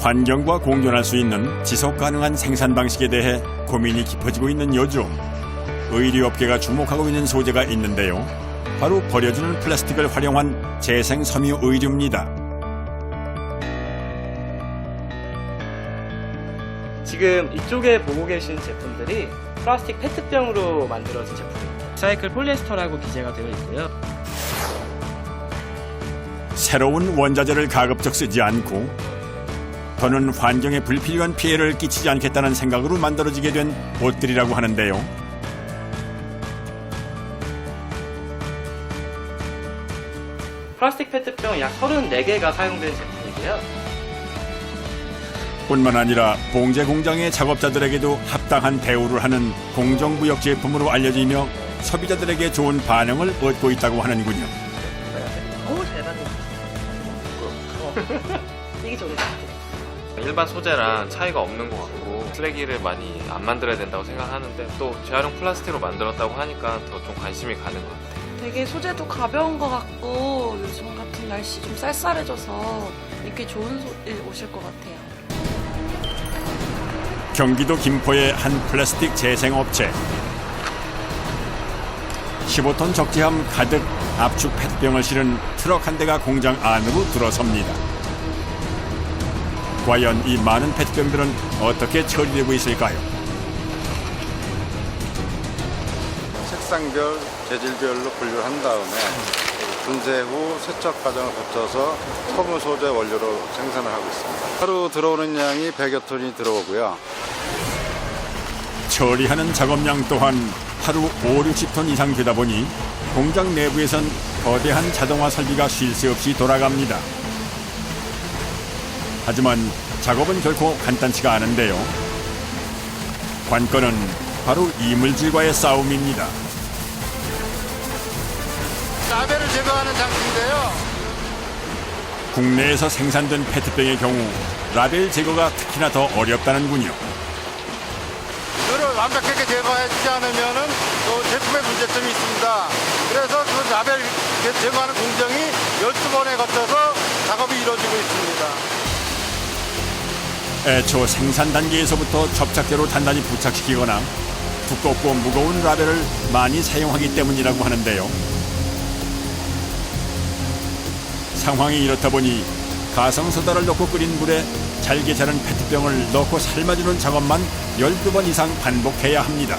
환경과 공존할 수 있는 지속 가능한 생산 방식에 대해 고민이 깊어지고 있는 요즘 의류업계가 주목하고 있는 소재가 있는데요. 바로 버려지는 플라스틱을 활용한 재생 섬유 의류입니다. 지금 이쪽에 보고 계신 제품들이 플라스틱 페트병으로 만들어진 제품입니다. 리사이클 폴리에스터라고 기재가 되어 있고요. 새로운 원자재를 가급적 쓰지 않고 더는 환경에 불필요한 피해를 끼치지 않겠다는 생각으로 만들어지게 된 옷들이라고 하는데요. 플라스틱 페트병 약 34개가 사용된 제품이고요. 뿐만 아니라 봉제 공장의 작업자들에게도 합당한 대우를 하는 공정부역 제품으로 알려지며 소비자들에게 좋은 반응을 얻고 있다고 하는군요. 오, 잘하네. 이게 저게 일반 소재랑 차이가 없는 것 같고 쓰레기를 많이 안 만들어야 된다고 생각하는데 또 재활용 플라스틱으로 만들었다고 하니까 더 좀 관심이 가는 것 같아요. 되게 소재도 가벼운 것 같고 요즘 같은 날씨 좀 쌀쌀해져서 입기 좋은 옷일 것 같아요. 경기도 김포의 한 플라스틱 재생업체. 15톤 적재함 가득 압축 페트병을 실은 트럭 한 대가 공장 안으로 들어섭니다. 과연 이 많은 페트병들은 어떻게 처리되고 있을까요? 색상별, 재질별로 분류를 한 다음에 분쇄 후 세척 과정을 거쳐서 섬유 소재 원료로 생산을 하고 있습니다. 하루 들어오는 양이 100여 톤이 들어오고요. 처리하는 작업량 또한 하루 5, 60톤 이상 되다 보니 공장 내부에선 거대한 자동화 설비가 쉴 새 없이 돌아갑니다. 하지만 작업은 결코 간단치가 않은데요. 관건은 바로 이물질과의 싸움입니다. 라벨을 제거하는 장치인데요. 국내에서 생산된 페트병의 경우 라벨 제거가 특히나 더 어렵다는군요. 이거를 완벽하게 제거해주지 않으면 또 제품에 문제점이 있습니다. 그래서 그 라벨 제거하는 공정이 12번에 거쳐서 작업이 이루어지고 있습니다. 애초 생산 단계에서부터 접착제로 단단히 부착시키거나 두껍고 무거운 라벨을 많이 사용하기 때문이라고 하는데요. 상황이 이렇다 보니 가성소다를 넣고 끓인 물에 잘게 자른 페트병을 넣고 삶아주는 작업만 12번 이상 반복해야 합니다.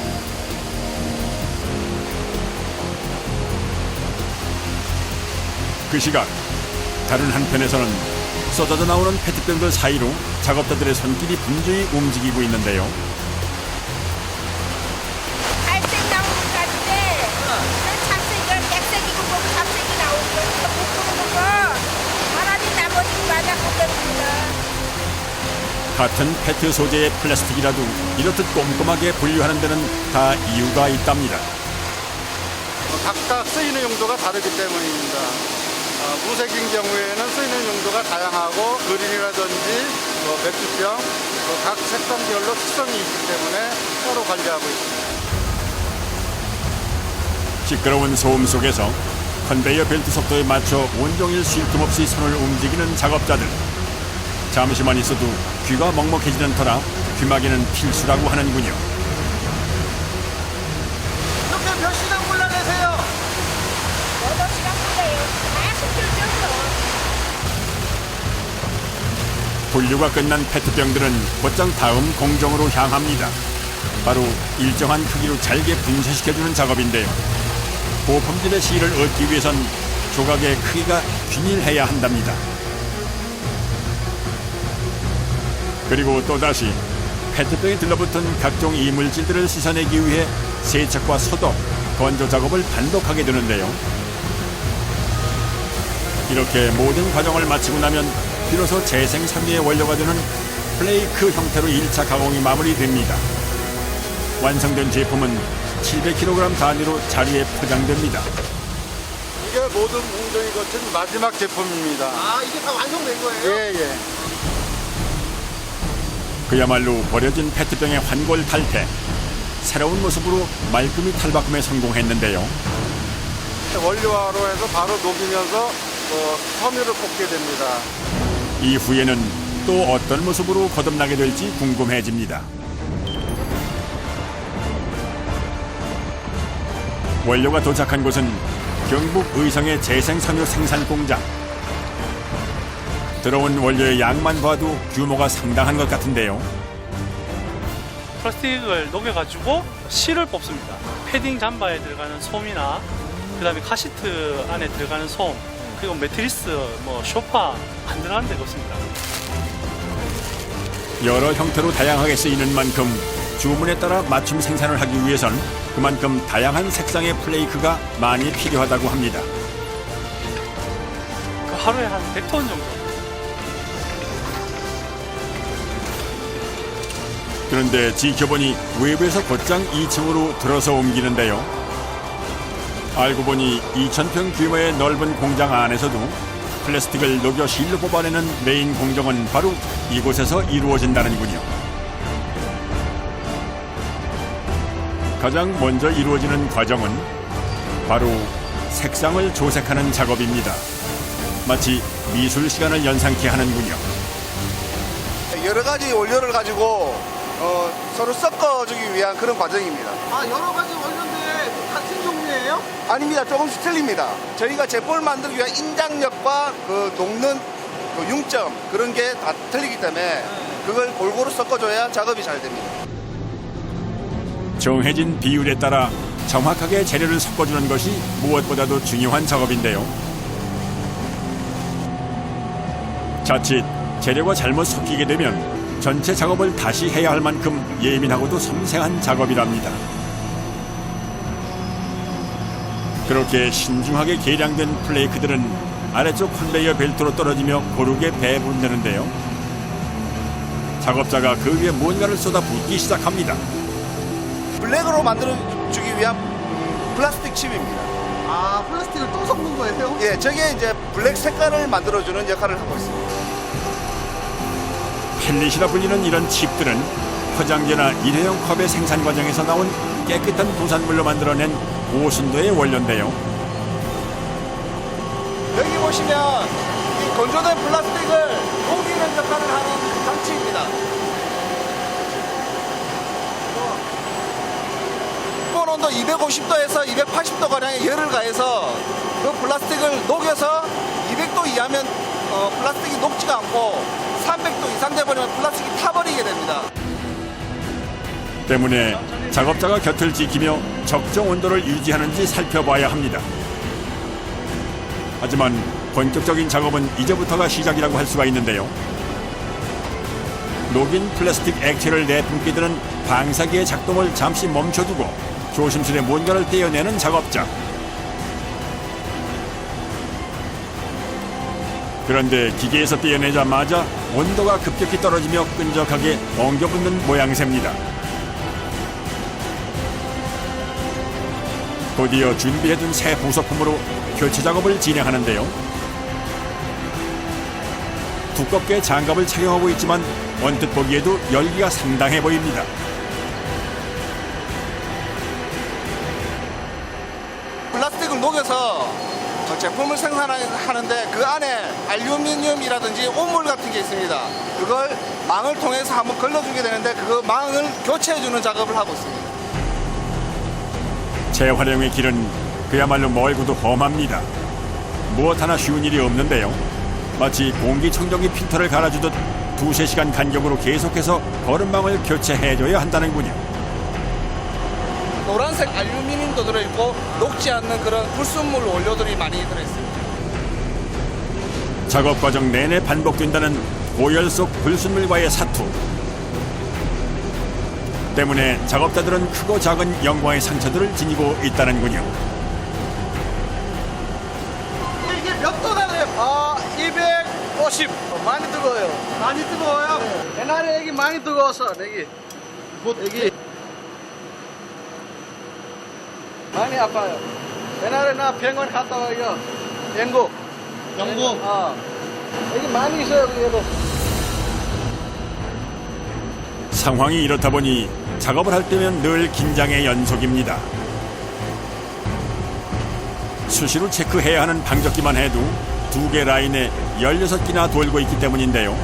그 시각 다른 한편에서는 쏟아져 나오는 페트병들 사이로 작업자들의 손길이 분주히 움직이고 있는데요. 갈색 나오는 가지인데 잡색이가 백색이고 뭐 잡색이 나오는 거 못 부르는 거 차라리 나머지 맞아 꽂아줍니다. 같은 페트 소재의 플라스틱이라도 이렇듯 꼼꼼하게 분류하는 데는 다 이유가 있답니다. 각각 쓰이는 용도가 다르기 때문입니다. 무색인 경우에는 쓰이는 용도가 다양하고 그린이라든지 맥주병 각 색상별로 특성이 있기 때문에 따로 관리하고 있습니다. 시끄러운 소음 속에서 컨베이어 벨트 속도에 맞춰 온종일 쉴 틈 없이 손을 움직이는 작업자들. 잠시만 있어도 귀가 먹먹해지는 터라 귀마개는 필수라고 하는군요. 이렇게 몇 시간 골라내세요? 8시간 걸려요. 다 시켜줘서. 분류가 끝난 페트병들은 곧장 다음 공정으로 향합니다. 바로 일정한 크기로 잘게 분쇄시켜주는 작업인데요. 고품질의 실을 얻기 위해선 조각의 크기가 균일해야 한답니다. 그리고 또다시 페트병에 들러붙은 각종 이물질들을 씻어내기 위해 세척과 소독, 건조 작업을 반복하게 되는데요. 이렇게 모든 과정을 마치고 나면 비로소 재생 섬유의 원료가 되는 플레이크 형태로 1차 가공이 마무리됩니다. 완성된 제품은 700kg 단위로 자리에 포장됩니다. 이게 모든 공정이 거친 마지막 제품입니다. 아, 이게 다 완성된 거예요? 예. 그야말로 버려진 페트병의 환골 탈태. 새로운 모습으로 말끔히 탈바꿈에 성공했는데요. 원료화로 해서 바로 녹이면서 섬유를 뽑게 됩니다. 이후에는 또 어떤 모습으로 거듭나게 될지 궁금해집니다. 원료가 도착한 곳은 경북 의성의 재생섬유 생산 공장. 들어온 원료의 양만 봐도 규모가 상당한 것 같은데요. 플라스틱을 녹여가지고 실을 뽑습니다. 패딩 잠바에 들어가는 솜이나 그다음에 카시트 안에 들어가는 솜, 그리고 매트리스, 소파 안 들어가는 데가 없습니다. 여러 형태로 다양하게 쓰이는 만큼 주문에 따라 맞춤 생산을 하기 위해선 그만큼 다양한 색상의 플레이크가 많이 필요하다고 합니다. 그 하루에 한 100톤 정도. 그런데 지켜보니 외부에서 곧장 2층으로 들어서 옮기는데요. 알고 보니 2,000평 규모의 넓은 공장 안에서도 플라스틱을 녹여 실로 뽑아내는 메인 공정은 바로 이곳에서 이루어진다는군요. 가장 먼저 이루어지는 과정은 바로 색상을 조색하는 작업입니다. 마치 미술 시간을 연상케 하는군요. 여러 가지 원료를 가지고 서로 섞어주기 위한 그런 과정입니다. 아, 여러 가지 원료인데 같은 종류예요? 아닙니다. 조금씩 틀립니다. 저희가 제품을 만들기 위한 인장력과 그 녹는 그 융점 그런 게 다 틀리기 때문에 그걸 골고루 섞어줘야 작업이 잘 됩니다. 정해진 비율에 따라 정확하게 재료를 섞어주는 것이 무엇보다도 중요한 작업인데요. 자칫 재료가 잘못 섞이게 되면 전체 작업을 다시 해야 할 만큼 예민하고도 섬세한 작업이랍니다. 그렇게 신중하게 계량된 플레이크들은 아래쪽 컨베이어 벨트로 떨어지며 고르게 배분되는데요. 작업자가 그 위에 뭔가를 쏟아붓기 시작합니다. 블랙으로 만들어주기 위한 플라스틱 칩입니다. 아, 플라스틱을 또 섞는 거예요? 예, 저게 이제 블랙 색깔을 만들어주는 역할을 하고 있습니다. 펠릿이라 불리는 이런 칩들은 포장재나 일회용 컵의 생산 과정에서 나온 깨끗한 부산물로 만들어낸 고순도의 원료인데요. 여기 보시면 이 건조된 플라스틱을 녹이는 역할을 하는 장치입니다. 기본 온도 250도에서 280도 가량의 열을 가해서 그 플라스틱을 녹여서 200도 이하면 플라스틱이 녹지가 않고 300도 이상 돼버리면 플라스틱이 타버리게 됩니다. 때문에 작업자가 곁을 지키며 적정 온도를 유지하는지 살펴봐야 합니다. 하지만 본격적인 작업은 이제부터가 시작이라고 할 수가 있는데요. 녹인 플라스틱 액체를 내뿜게 되는 방사기의 작동을 잠시 멈춰두고 조심스레 뭔가를 떼어내는 작업자. 그런데 기계에서 떼어내자마자 온도가 급격히 떨어지며 끈적하게 엉겨붙는 모양새입니다. 곧이어 준비해둔 새 부속품으로 교체 작업을 진행하는데요. 두껍게 장갑을 착용하고 있지만 언뜻 보기에도 열기가 상당해 보입니다. 플라스틱을 녹여서 제품을 생산하는데 그 안에 알루미늄이라든지 오물 같은 게 있습니다. 그걸 망을 통해서 한번 걸러주게 되는데 그 망을 교체해주는 작업을 하고 있습니다. 재활용의 길은 그야말로 멀고도 험합니다. 무엇 하나 쉬운 일이 없는데요. 마치 공기청정기 필터를 갈아주듯 2~3시간 간격으로 계속해서 거름망을 교체해줘야 한다는군요. 노란색 알루미늄도 들어있고 녹지 않는 그런 불순물 원료들이 많이 들어있습니다. 작업 과정 내내 반복된다는 고열 속 불순물과의 사투. 때문에 작업자들은 크고 작은 영광의 상처들을 지니고 있다는군요. 이게 몇 도 나가요? 250. 많이 뜨거워요. 많이 뜨거워요? 네. 옛날에 여기 많이 뜨거웠어. 여기. 많이 아파요. 옛날에 나 병원 갔다 와요. 영국. 여기 많이 있어요. 그래도. 상황이 이렇다 보니 작업을 할 때면 늘 긴장의 연속입니다. 수시로 체크해야 하는 방적기만 해도 2개 라인에 16기나 돌고 있기 때문인데요.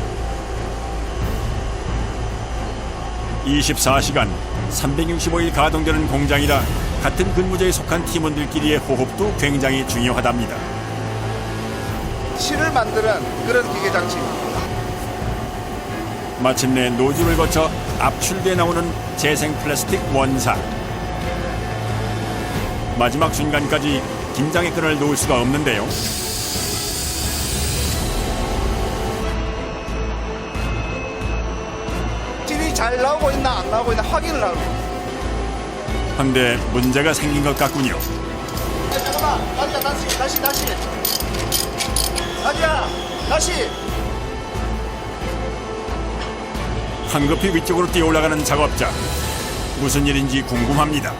24시간 365일 가동되는 공장이라 같은 근무자에 속한 팀원들끼리의 호흡도 굉장히 중요하답니다. 실을 만드는 그런 기계 장치입니다. 마침내 노즐을 거쳐 압출돼 나오는 재생 플라스틱 원사. 마지막 순간까지 긴장의 끈을 놓을 수가 없는데요. 실이 잘 나오고 있나 안 나오고 있나 확인을 하고. 근데 문제가 생긴 것 같군요. 잠깐만, 아니야, 다시. 아니야, 다시. 황급히 위쪽으로 뛰어올라가는 작업자. 무슨 일인지 궁금합니다.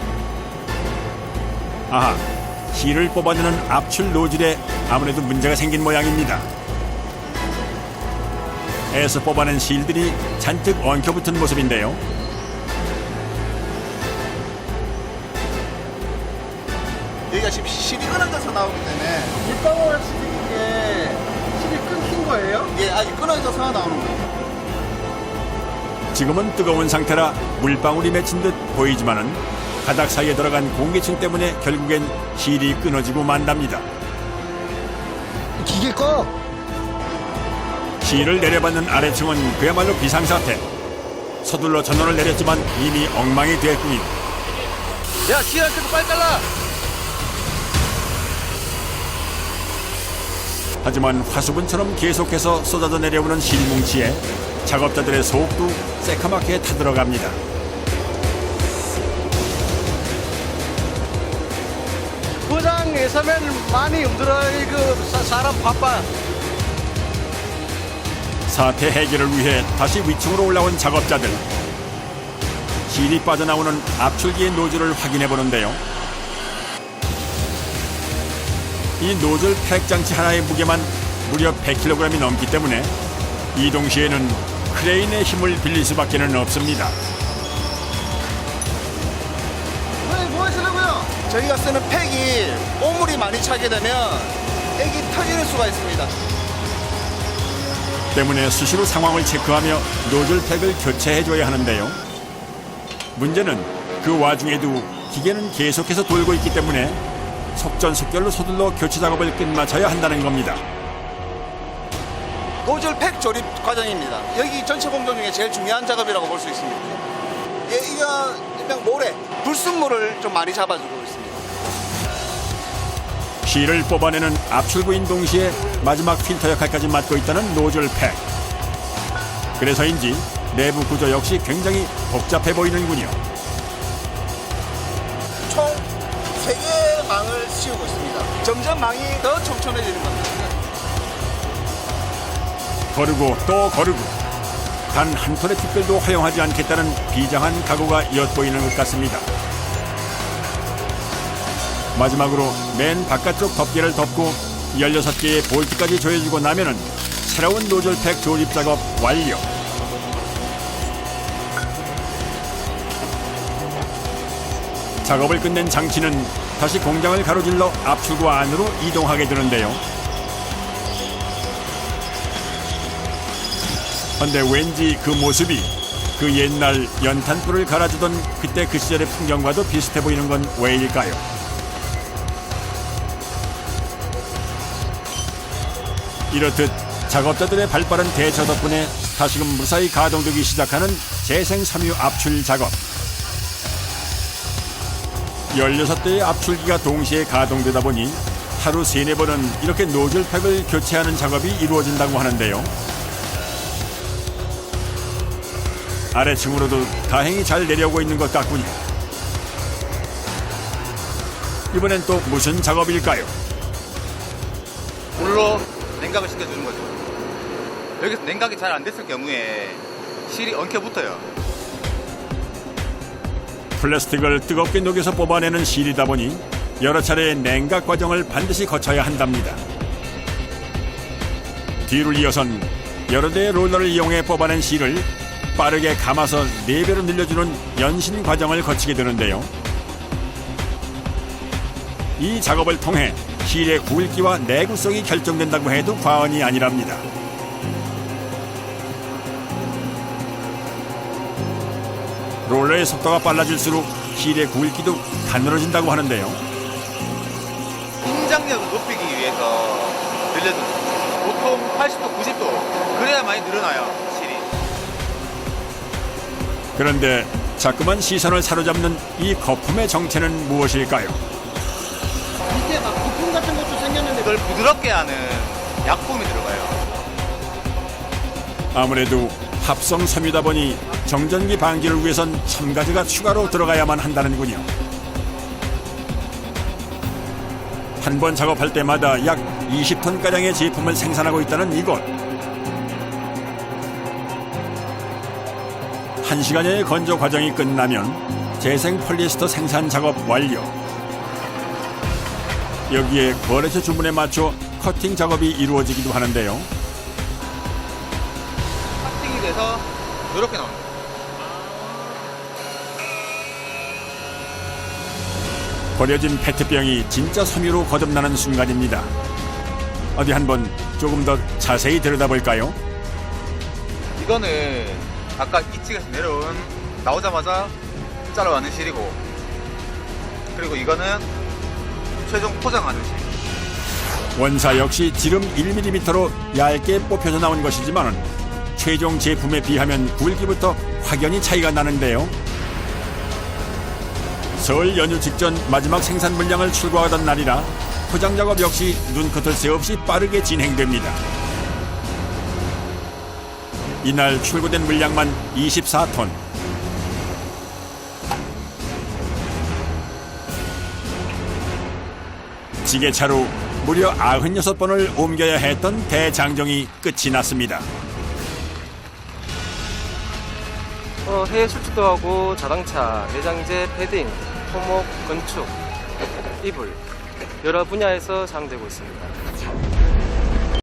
아하, 실을 뽑아내는 압출 노즐에 아무래도 문제가 생긴 모양입니다. 애써 뽑아낸 실들이 잔뜩 엉켜붙은 모습인데요. 여기가 지금 실이 끊어져서 나오기 때문에 물방울 치는 게 실이 끊긴 거예요? 예, 아직 끊어져서 나오는 거예요. 지금은 뜨거운 상태라 물방울이 맺힌 듯 보이지만은 가닥 사이에 들어간 공기층 때문에 결국엔 실이 끊어지고 만답니다. 기계 꺼! 실을 내려받는 아래층은 그야말로 비상사태. 서둘러 전원을 내렸지만 이미 엉망이 됐군요. 야, 실한테도 빨리 잘라. 하지만 화수분처럼 계속해서 쏟아져 내려오는 실뭉치에 작업자들의 속도 새카맣게 타들어갑니다. 부장에 서면 많이 힘들어요. 그 사람 바빠. 사태 해결을 위해 다시 위층으로 올라온 작업자들. 실이 빠져나오는 압출기의 노즐을 확인해 보는데요. 이 노즐 팩 장치 하나의 무게만 무려 100kg이 넘기 때문에 이동 시에는 크레인의 힘을 빌릴 수밖에는 없습니다. 뭐 하시려고요? 저희가 쓰는 팩이 오물이 많이 차게 되면 팩이 터지는 수가 있습니다. 때문에 수시로 상황을 체크하며 노즐 팩을 교체해줘야 하는데요. 문제는 그 와중에도 기계는 계속해서 돌고 있기 때문에 속전속결로 서둘러 교체 작업을 끝마쳐야 한다는 겁니다. 노즐 팩 조립 과정입니다. 여기 전체 공정 중에 제일 중요한 작업이라고 볼 수 있습니다. 예, 이거 일명 모래, 불순물을 좀 많이 잡아주고 있습니다. 실을 뽑아내는 압출구인 동시에 마지막 필터 역할까지 맡고 있다는 노즐 팩. 그래서인지 내부 구조 역시 굉장히 복잡해 보이는군요. 총 3개의 망을 씌우고 있습니다. 점점 망이 더 촘촘해지는 겁니다. 거르고 또 거르고 단 한 톨의 특별도 허용하지 않겠다는 비장한 각오가 엿보이는 것 같습니다. 마지막으로 맨 바깥쪽 덮개를 덮고 16개의 볼트까지 조여주고 나면은 새로운 노즐팩 조립 작업 완료. 작업을 끝낸 장치는 다시 공장을 가로질러 압출구 안으로 이동하게 되는데요. 근데 왠지 그 모습이 그 옛날 연탄불을 갈아주던 그때 그 시절의 풍경과도 비슷해 보이는 건 왜일까요? 이렇듯 작업자들의 발빠른 대처 덕분에 다시금 무사히 가동되기 시작하는 재생 섬유 압출 작업. 16대의 압출기가 동시에 가동되다 보니 하루 3-4번은 이렇게 노즐팩을 교체하는 작업이 이루어진다고 하는데요. 아래층으로도 다행히 잘 내려오고 있는 것 같군요. 이번엔 또 무슨 작업일까요? 물로 냉각을 시켜주는 거죠. 여기서 냉각이 잘 안 됐을 경우에 실이 엉켜 붙어요. 플라스틱을 뜨겁게 녹여서 뽑아내는 실이다 보니 여러 차례의 냉각 과정을 반드시 거쳐야 한답니다. 뒤를 이어선 여러 대의 롤러를 이용해 뽑아낸 실을 빠르게 감아서 4배로 늘려주는 연신 과정을 거치게 되는데요. 이 작업을 통해 실의 굵기와 내구성이 결정된다고 해도 과언이 아니랍니다. 롤러의 속도가 빨라질수록 힐의 굵기도 가늘어진다고 하는데요. 공장력을 높이기 위해서 늘려준 거예요. 보통 80도, 90도 그래야 많이 늘어나요, 실이. 그런데 자꾸만 시선을 사로잡는 이 거품의 정체는 무엇일까요? 밑에 막 부품 같은 것도 생겼는데 이걸 부드럽게 하는 약품이 들어가요. 아무래도 합성 섬유다 보니 정전기 방지를 위해선 첨가제가 추가로 들어가야만 한다는군요. 한 번 작업할 때마다 약 20톤가량의 제품을 생산하고 있다는 이곳. 1시간여의 건조 과정이 끝나면 재생 폴리에스터 생산 작업 완료. 여기에 거래처 주문에 맞춰 커팅 작업이 이루어지기도 하는데요. 커팅이 돼서 이렇게 나옵니다. 버려진 페트병이 진짜 섬유로 거듭나는 순간입니다. 어디 한번 조금 더 자세히 들여다볼까요? 이거는 아까 2층에서 내려온 나오자마자 잘라왔는 실이고, 그리고 이거는 최종 포장하는 실. 원사 역시 지름 1mm로 얇게 뽑혀서 나온 것이지만 최종 제품에 비하면 굵기부터 확연히 차이가 나는데요. 설 연휴 직전 마지막 생산 물량을 출고하던 날이라 포장 작업 역시 눈끝을 새 없이 빠르게 진행됩니다. 이날 출고된 물량만 24톤. 지게차로 무려 96번을 옮겨야 했던 대장정이 끝이 났습니다. 해외 수출도 하고 자동차, 내장재, 패딩, 토목, 건축, 이불 여러 분야에서 사용되고 있습니다.